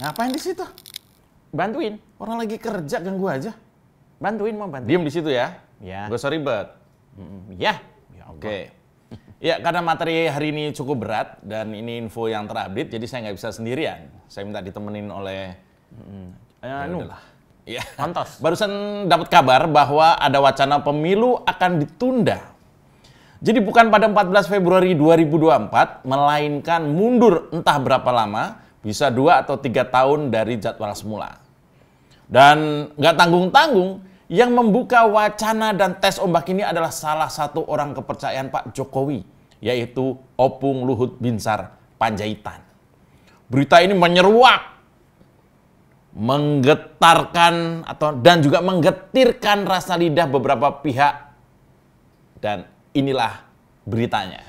Ngapain di situ? Bantuin. Orang lagi kerja ganggu aja. Bantuin, mau bantuin. Diam di situ ya. Ya. Gak usah ribet. Ya. Oke. Ya, karena materi hari ini cukup berat dan ini info yang terupdate, jadi saya nggak bisa sendirian. Saya minta ditemenin oleh udahlah. Ya. Pantas. Barusan dapat kabar bahwa ada wacana pemilu akan ditunda. Jadi bukan pada 14 Februari 2024, melainkan mundur entah berapa lama, bisa 2 atau 3 tahun dari jadwal semula. Dan nggak tanggung-tanggung, yang membuka wacana dan tes ombak ini adalah salah satu orang kepercayaan Pak Jokowi, yaitu Opung Luhut Binsar Panjaitan. Berita ini menyeruak, menggetarkan dan juga menggetirkan rasa lidah beberapa pihak. Dan inilah beritanya.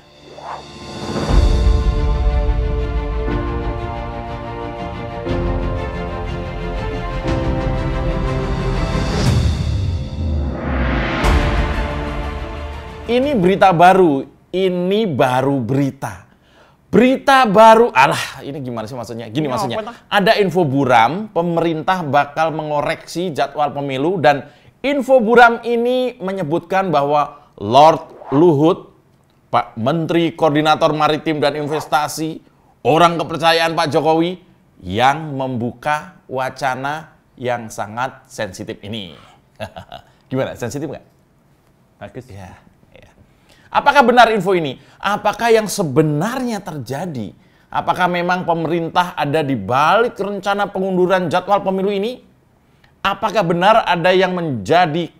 Ini berita baru, ini baru berita. Berita baru, ini gimana sih maksudnya? Gini maksudnya, ada info buram, pemerintah bakal mengoreksi jadwal pemilu dan info buram ini menyebutkan bahwa Lord Luhut, Pak Menteri Koordinator Maritim dan Investasi, orang kepercayaan Pak Jokowi, yang membuka wacana yang sangat sensitif ini. Gimana, sensitif nggak? Bagus. Ya. Apakah benar info ini? Apakah yang sebenarnya terjadi? Apakah memang pemerintah ada di balik rencana pengunduran jadwal pemilu ini? Apakah benar ada yang menjadi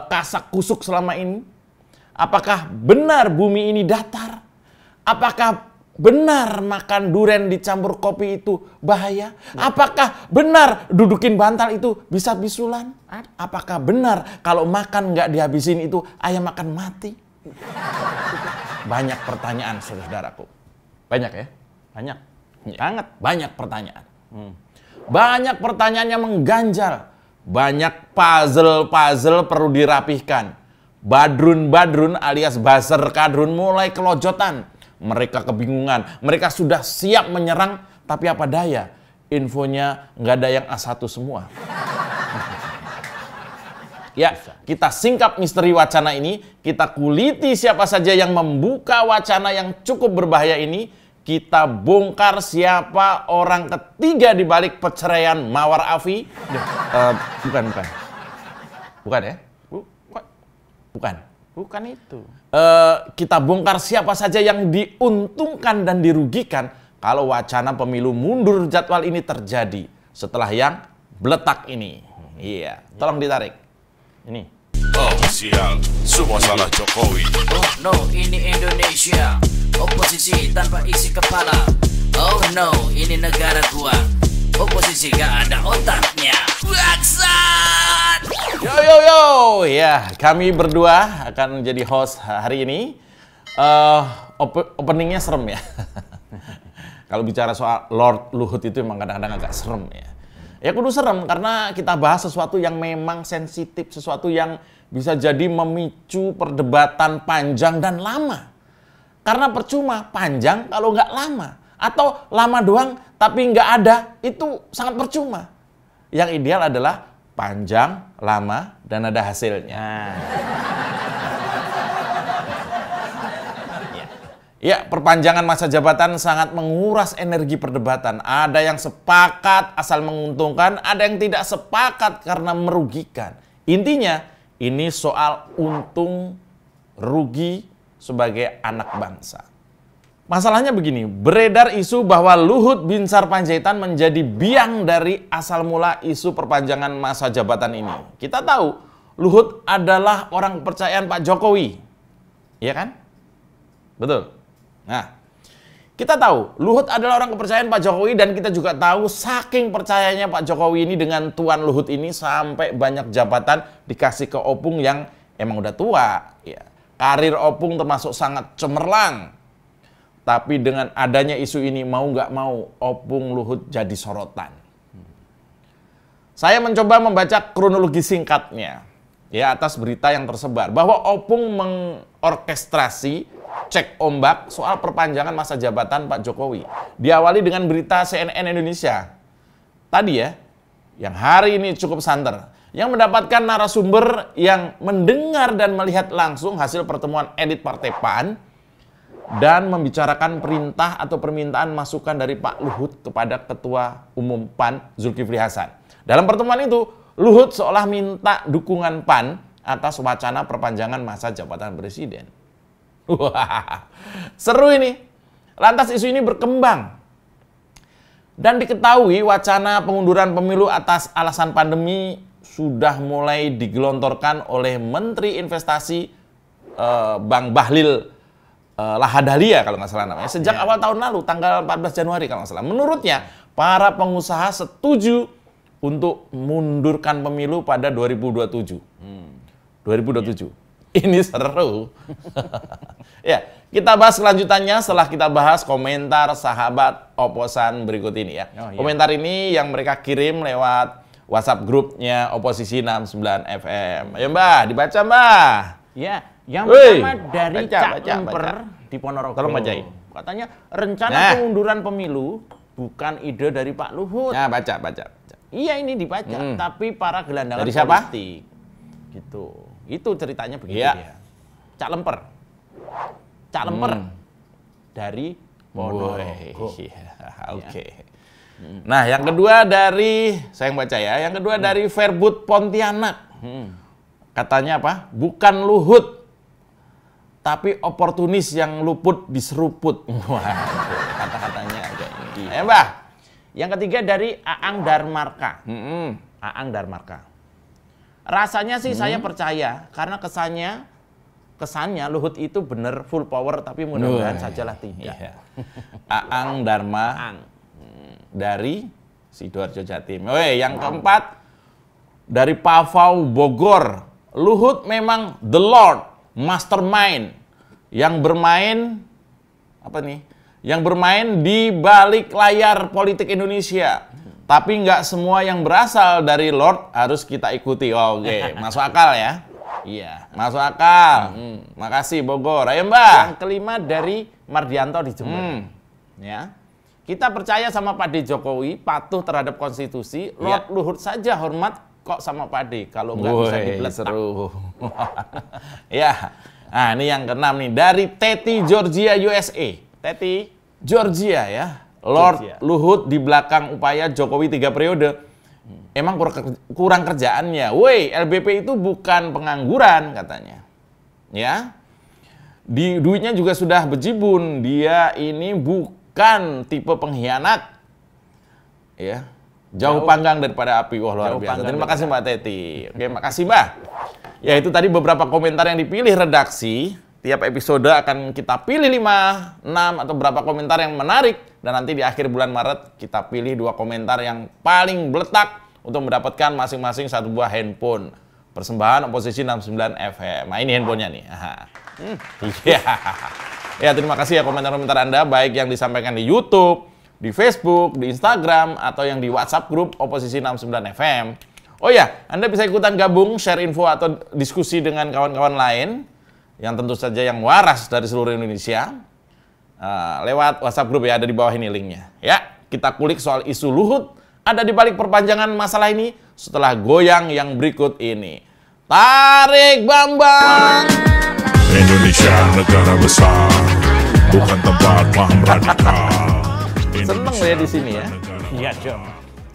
kasak kusuk selama ini? Apakah benar bumi ini datar? Apakah benar makan durian dicampur kopi itu bahaya? Apakah benar dudukin bantal itu bisa bisulan? Apakah benar kalau makan nggak dihabisin itu ayam akan mati? Banyak pertanyaan, saudaraku. Banyak ya? Banyak. Sangat banyak pertanyaan. Banyak pertanyaan yang mengganjal. Banyak puzzle-puzzle perlu dirapihkan. Badrun-badrun alias buzzer kadrun mulai kelojotan. Mereka kebingungan. Mereka sudah siap menyerang, tapi apa daya? Infonya nggak ada yang A1 semua. Ya, kita singkap misteri wacana ini, kita kuliti siapa saja yang membuka wacana yang cukup berbahaya ini, kita bongkar siapa orang ketiga di balik perceraian Mawar Afi. Bukan ya? Bukan. Bukan itu. Kita bongkar siapa saja yang diuntungkan dan dirugikan kalau wacana pemilu mundur jadwal ini terjadi setelah yang beletak ini. Iya, tolong ditarik. Ini. Oh sial, semua salah Jokowi. Oh no, ini Indonesia, oposisi tanpa isi kepala. Oh no, ini negara gua, oposisi gak ada otaknya. Bangsat! Yo, ya kami berdua akan menjadi host hari ini. Openingnya serem ya. Kalau bicara soal Lord Luhut itu emang kadang-kadang agak serem ya. Ya kudu serem karena kita bahas sesuatu yang memang sensitif, sesuatu yang bisa jadi memicu perdebatan panjang dan lama. Karena percuma panjang kalau nggak lama. Atau lama doang tapi nggak ada, itu sangat percuma. Yang ideal adalah panjang, lama, dan ada hasilnya. Ya, perpanjangan masa jabatan sangat menguras energi perdebatan. Ada yang sepakat asal menguntungkan, ada yang tidak sepakat karena merugikan. Intinya, ini soal untung rugi sebagai anak bangsa. Masalahnya begini, beredar isu bahwa Luhut Binsar Panjaitan menjadi biang dari asal mula isu perpanjangan masa jabatan ini. Kita tahu, Luhut adalah orang kepercayaan Pak Jokowi. Iya kan? Betul. Nah, kita tahu Luhut adalah orang kepercayaan Pak Jokowi dan kita juga tahu saking percayanya Pak Jokowi ini dengan Tuan Luhut ini sampai banyak jabatan dikasih ke Opung yang emang udah tua. Ya. Karir Opung termasuk sangat cemerlang. Tapi dengan adanya isu ini mau nggak mau Opung Luhut jadi sorotan. Saya mencoba membaca kronologi singkatnya ya atas berita yang tersebar bahwa Opung mengorkestrasi cek ombak soal perpanjangan masa jabatan Pak Jokowi. Diawali dengan berita CNN Indonesia. Tadi ya, yang hari ini cukup santer. Yang mendapatkan narasumber yang mendengar dan melihat langsung hasil pertemuan elit Partai PAN dan membicarakan perintah atau permintaan masukan dari Pak Luhut kepada Ketua Umum PAN Zulkifli Hasan. Dalam pertemuan itu, Luhut seolah minta dukungan PAN atas wacana perpanjangan masa jabatan presiden. Wah, seru ini. Lantas isu ini berkembang. Dan diketahui wacana pengunduran pemilu atas alasan pandemi sudah mulai digelontorkan oleh Menteri Investasi Bang Bahlil Lahadalia kalau nggak salah namanya. Sejak awal tahun lalu, tanggal 14 Januari kalau nggak salah. Menurutnya, para pengusaha setuju untuk mundurkan pemilu pada 2027. 2027. Ini seru. Ya, kita bahas kelanjutannya setelah kita bahas komentar sahabat oposan berikut ini ya. Komentar ini yang mereka kirim lewat WhatsApp grupnya Oposisi 69 FM. Ayo Mbah, dibaca Mbah. Ya, yang pertama dari Cak Lemper di Ponorogo. Tolong bacain. Katanya rencana pengunduran pemilu bukan ide dari Pak Luhut. Nah, baca. Iya, ini dibaca, tapi para gelandangan dari siapa? politik. Gitu. Itu ceritanya begitu Iya. ya. Cak Lemper dari Ponorogo. Oke. Nah, yang kedua dari saya yang baca ya. Yang kedua dari Verbut Pontianak. Katanya apa? Bukan Luhut, tapi oportunis yang luput diseruput. Wah, kata-katanya agak ini. Mbah. Yang ketiga dari Aang Darmarka. Aang Darmarka. Rasanya sih saya percaya karena kesannya Luhut itu benar full power, tapi mudah-mudahan sajalah tidak. Iya. Aang Dharma dari Sidoarjo Jatim. Yang keempat dari Pavau Bogor. Luhut memang the Lord, mastermind yang bermain Yang bermain di balik layar politik Indonesia. Tapi nggak semua yang berasal dari Lord harus kita ikuti. Oke, masuk akal ya? Iya, masuk akal. Makasih Bogor. Ayo Mbak. Yang kelima dari Mardianto di Jember. Ya. Kita percaya sama Pak D Jokowi, patuh terhadap konstitusi. Lord Luhut saja hormat kok sama Pak D. Kalau nggak bisa dibeletak. Seru. Ya. Nah, ini yang keenam nih dari Teti Georgia USA. Teti Georgia ya. Lord Georgia. Luhut di belakang upaya Jokowi 3 periode. Emang kurang kerjaannya. Woi, LBP itu bukan pengangguran katanya. Ya. Duitnya juga sudah bejibun. Dia ini bukan tipe pengkhianat. Ya. Jauh panggang daripada api. Wah, luar biasa. Terima kasih Mbak Teti. Oke, makasih Mbak. Ya, itu tadi beberapa komentar yang dipilih redaksi. Tiap episode akan kita pilih 5, 6, atau berapa komentar yang menarik. Dan nanti di akhir bulan Maret kita pilih 2 komentar yang paling beletak untuk mendapatkan masing-masing 1 buah handphone. Persembahan Oposisi 69 FM. Nah, ini handphonenya nih. Iya. Ya, terima kasih ya komentar-komentar Anda, baik yang disampaikan di YouTube, di Facebook, di Instagram, atau yang di WhatsApp grup Oposisi 69 FM. Oh ya, Anda bisa ikutan gabung, share info atau diskusi dengan kawan-kawan lain yang tentu saja yang waras dari seluruh Indonesia, lewat WhatsApp grup ya, ada di bawah ini linknya. Ya, kita kulik soal isu Luhut ada di balik perpanjangan masalah ini setelah goyang yang berikut ini. Tarik Bambang! Indonesia negara besar, bukan tempat paham radikal. Seneng ya di sini ya. Iya dong.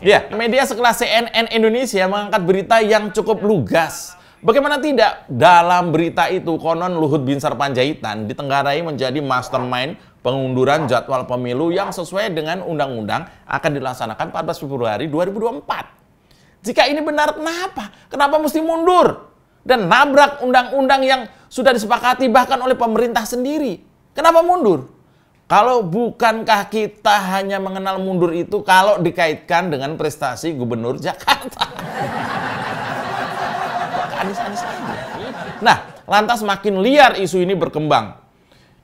Ya, media sekelas CNN Indonesia mengangkat berita yang cukup lugas. Bagaimana tidak, dalam berita itu konon Luhut Binsar Panjaitan ditenggarai menjadi mastermind pengunduran jadwal pemilu yang sesuai dengan undang-undang akan dilaksanakan 14 Februari 2024. Jika ini benar, kenapa? Kenapa mesti mundur? Dan nabrak undang-undang yang sudah disepakati bahkan oleh pemerintah sendiri. Kenapa mundur? Kalau bukankah kita hanya mengenal mundur itu kalau dikaitkan dengan prestasi Gubernur Jakarta? Anies aja. Nah, lantas makin liar isu ini berkembang.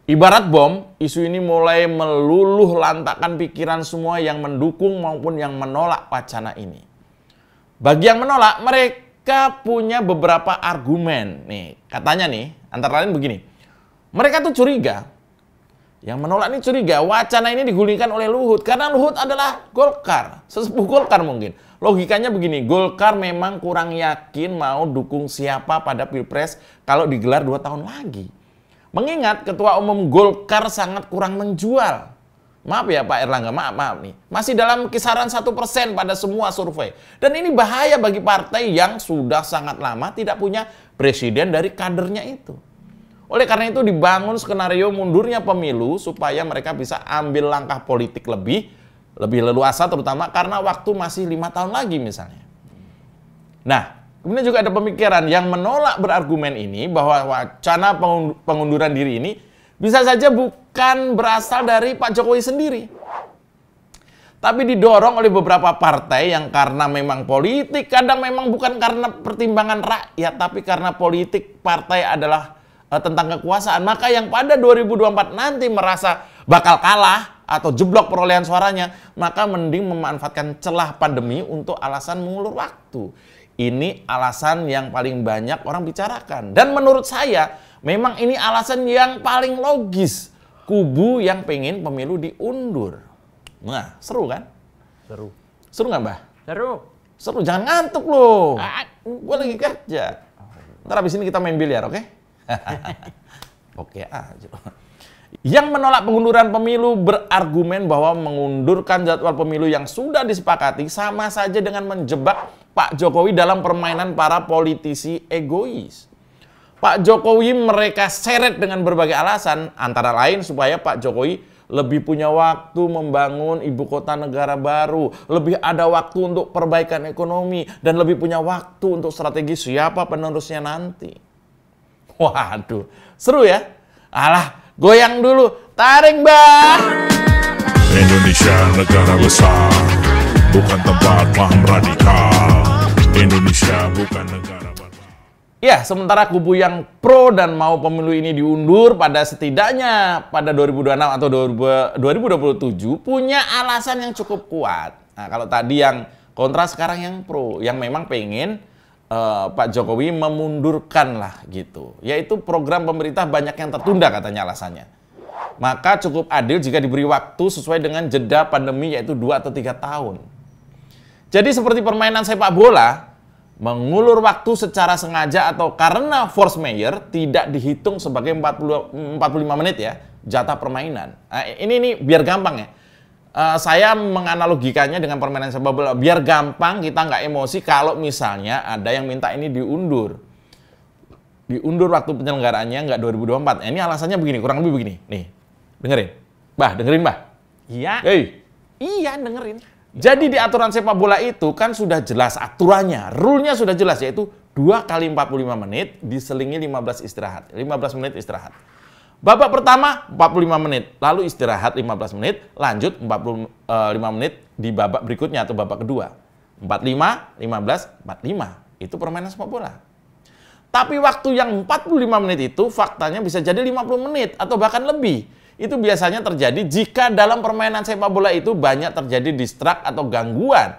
Ibarat bom, isu ini mulai meluluh lantakkan pikiran semua yang mendukung maupun yang menolak wacana ini. Bagi yang menolak, mereka punya beberapa argumen. Nih, katanya nih, antara lain begini. Mereka tuh curiga. Yang menolak ini curiga, wacana ini digulingkan oleh Luhut. Karena Luhut adalah Golkar, sesepuh Golkar mungkin. Logikanya begini, Golkar memang kurang yakin mau dukung siapa pada Pilpres kalau digelar 2 tahun lagi. Mengingat Ketua Umum Golkar sangat kurang menjual. Maaf ya Pak Erlangga, maaf nih. Masih dalam kisaran 1% pada semua survei. Dan ini bahaya bagi partai yang sudah sangat lama tidak punya presiden dari kadernya itu. Oleh karena itu dibangun skenario mundurnya pemilu supaya mereka bisa ambil langkah politik lebih leluasa, terutama karena waktu masih 5 tahun lagi misalnya. Nah, kemudian juga ada pemikiran yang menolak berargumen ini bahwa wacana pengunduran diri ini bisa saja bukan berasal dari Pak Jokowi sendiri, tapi didorong oleh beberapa partai yang karena memang politik, kadang memang bukan karena pertimbangan rakyat, tapi karena politik partai adalah tentang kekuasaan. Maka yang pada 2024 nanti merasa bakal kalah atau jeblok perolehan suaranya, maka mending memanfaatkan celah pandemi untuk alasan mengulur waktu. Ini alasan yang paling banyak orang bicarakan. Dan menurut saya, memang ini alasan yang paling logis. Kubu yang pengen pemilu diundur. Nah, seru kan? Seru. Seru nggak, Mbah? Seru. Seru, jangan ngantuk loh. Gue lagi kerja. Ntar abis ini kita main biliar, oke? Oke aja. Yang menolak pengunduran pemilu berargumen bahwa mengundurkan jadwal pemilu yang sudah disepakati sama saja dengan menjebak Pak Jokowi dalam permainan para politisi egois. Pak Jokowi mereka seret dengan berbagai alasan, antara lain supaya Pak Jokowi lebih punya waktu membangun ibu kota negara baru, lebih ada waktu untuk perbaikan ekonomi, dan lebih punya waktu untuk strategi siapa penerusnya nanti. Waduh, seru ya? Alah, goyang dulu. Tarik, Mbah! Indonesia negara besar, bukan tempat paham radikal. Indonesia bukan negara besar. Ya, sementara kubu yang pro dan mau pemilu ini diundur pada setidaknya pada 2026 atau 2027 punya alasan yang cukup kuat. Nah, kalau tadi yang kontra, sekarang yang pro, yang memang pengen Pak Jokowi memundurkan lah gitu. Yaitu program pemerintah banyak yang tertunda katanya alasannya. Maka cukup adil jika diberi waktu sesuai dengan jeda pandemi yaitu 2 atau 3 tahun. Jadi seperti permainan sepak bola, mengulur waktu secara sengaja atau karena force majeure tidak dihitung sebagai 45 menit ya, jatah permainan. Nah, ini biar gampang ya. Saya menganalogikannya dengan permainan sepak bola. Biar gampang kita nggak emosi kalau misalnya ada yang minta ini diundur. Diundur waktu penyelenggaraannya nggak 2024. Ini alasannya begini, kurang lebih begini. Nih, dengerin. Bah, dengerin, Bah. Iya. Hey. Iya, dengerin. Jadi di aturan sepak bola itu kan sudah jelas aturannya. Rule-nya sudah jelas, yaitu 2 kali 45 menit diselingi 15 istirahat. 15 menit istirahat. Babak pertama 45 menit, lalu istirahat 15 menit, lanjut 45 menit di babak berikutnya atau babak kedua. 45, 15, 45. Itu permainan sepak bola. Tapi waktu yang 45 menit itu faktanya bisa jadi 50 menit atau bahkan lebih. Itu biasanya terjadi jika dalam permainan sepak bola itu banyak terjadi distrak atau gangguan.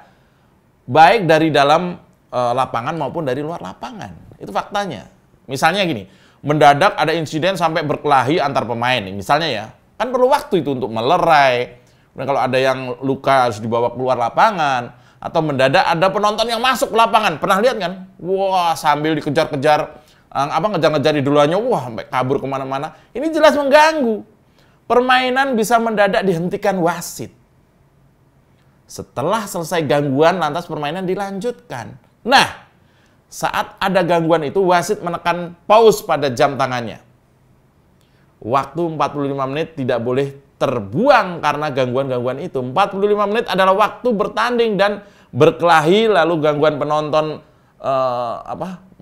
Baik dari dalam lapangan maupun dari luar lapangan. Itu faktanya. Misalnya gini, mendadak ada insiden sampai berkelahi antar pemain. Misalnya ya, kan perlu waktu itu untuk melerai. Dan kalau ada yang luka harus dibawa keluar lapangan. Atau mendadak ada penonton yang masuk ke lapangan. Pernah lihat kan? Wah, sambil dikejar-kejar, ngejar-ngejar idolanya, wah sampai kabur kemana-mana. Ini jelas mengganggu. Permainan bisa mendadak dihentikan wasit. Setelah selesai gangguan, lantas permainan dilanjutkan. Nah, saat ada gangguan itu, wasit menekan pause pada jam tangannya. Waktu 45 menit tidak boleh terbuang karena gangguan-gangguan itu. 45 menit adalah waktu bertanding dan berkelahi, lalu gangguan penonton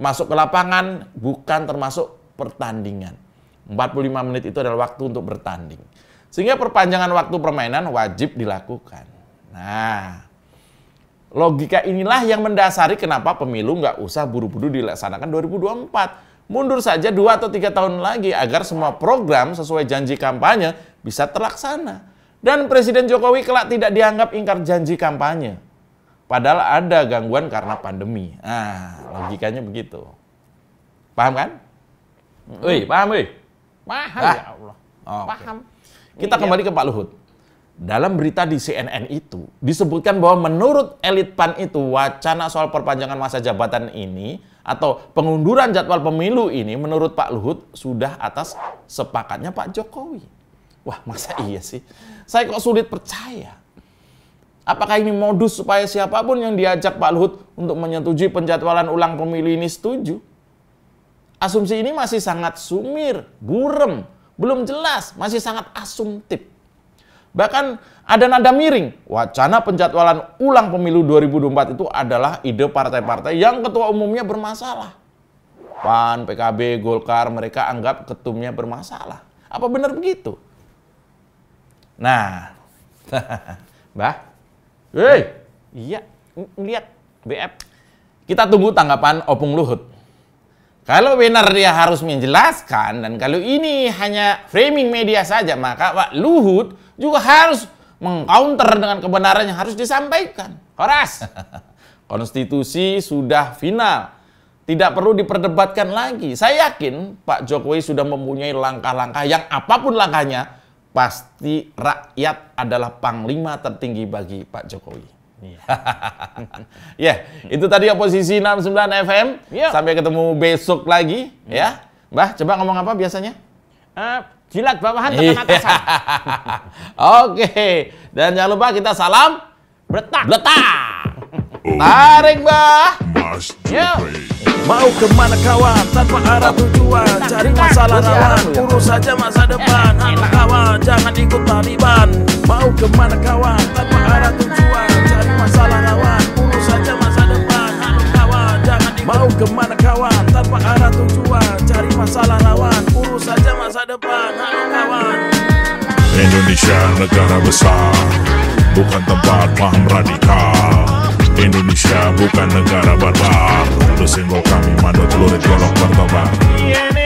masuk ke lapangan bukan termasuk pertandingan. 45 menit itu adalah waktu untuk bertanding. Sehingga perpanjangan waktu permainan wajib dilakukan. Nah, logika inilah yang mendasari kenapa pemilu nggak usah buru-buru dilaksanakan 2024. Mundur saja 2 atau 3 tahun lagi agar semua program sesuai janji kampanye bisa terlaksana. Dan Presiden Jokowi kelak tidak dianggap ingkar janji kampanye. Padahal ada gangguan karena pandemi. Nah, logikanya begitu. Paham kan? Wih, paham wih? Paham Ah. ya Allah. Oke. Paham. Kita kembali ke Pak Luhut. Dalam berita di CNN itu disebutkan bahwa menurut elit PAN itu wacana soal perpanjangan masa jabatan ini atau pengunduran jadwal pemilu ini menurut Pak Luhut sudah atas sepakatnya Pak Jokowi. Wah, masa iya sih? Saya kok sulit percaya. Apakah ini modus supaya siapapun yang diajak Pak Luhut untuk menyetujui penjadwalan ulang pemilu ini setuju? Asumsi ini masih sangat sumir, burem, belum jelas, masih sangat asumtif. Bahkan ada nada miring, wacana penjadwalan ulang pemilu 2024 itu adalah ide partai-partai yang ketua umumnya bermasalah. PAN, PKB, Golkar, mereka anggap ketumnya bermasalah. Apa benar begitu? Nah, Mbah, iya, lihat BF. Kita tunggu tanggapan Opung Luhut. Kalau benar dia harus menjelaskan, dan kalau ini hanya framing media saja, maka Pak Luhut juga harus mengcounter dengan kebenaran yang harus disampaikan. Horas, konstitusi sudah final. Tidak perlu diperdebatkan lagi. Saya yakin Pak Jokowi sudah mempunyai langkah-langkah yang apapun langkahnya, pasti rakyat adalah panglima tertinggi bagi Pak Jokowi. Ya, itu tadi Oposisi 69 FM. Sampai ketemu besok lagi. Ya, Mbah, coba ngomong apa biasanya? Jilat bawahan tekan atasan. Oke, dan jangan lupa kita salam Bletak. Tarik, Mbah. Mas Yo. Jokowi. Mau kemana kawan tanpa arah tujuan, cari masalah lawan, urus saja masa depan. Halo kawan, jangan ikut Taliban. Mau kemana kawan tanpa arah tujuan, cari masalah lawan, urus saja masa depan. Halo kawan, jangan ikut. Mau kemana kawan tanpa arah tujuan, cari masalah lawan, urus saja masa depan. Halo kawan. Indonesia negara besar, bukan tempat paham radikal. Indonesia bukan negara barbar. Udah senggol kami manut lurit golok bertobat.